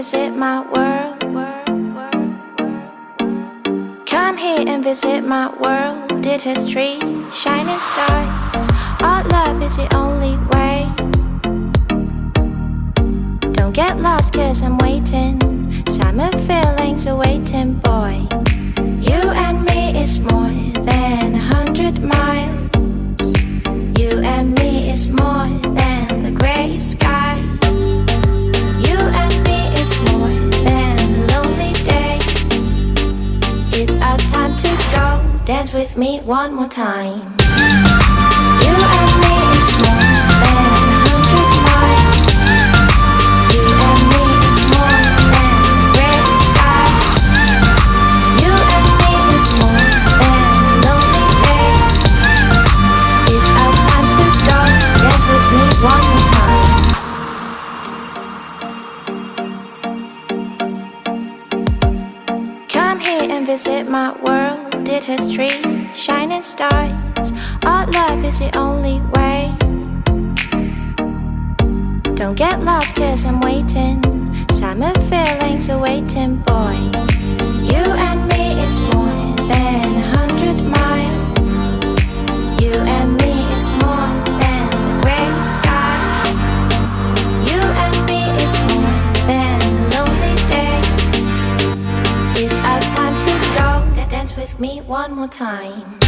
visit my world. Come here and visit my world. Did history, shining stars. Our love is the only way. Don't get lost cause I'm waiting. Summer feelings are waiting, boy. You and me is more than 100 miles. You and me is more than the gray sky. You and me is more than lonely days. It's our time to go. Dance with me one more time. You and me is more than 100 miles. You and me is more than the gray sky. You and me is more than lonely days. It's our time to go. Dance with me one more time. Come here and visit my world. Did history, shining stars. Our love is the only way. Don't get lost cause I'm waiting. Summer feelings are waiting, boy. You and me is more than 100 miles. You and me is more than the gray sky. You and me is more than lonely days. It's our time to go. Dance with me one more time.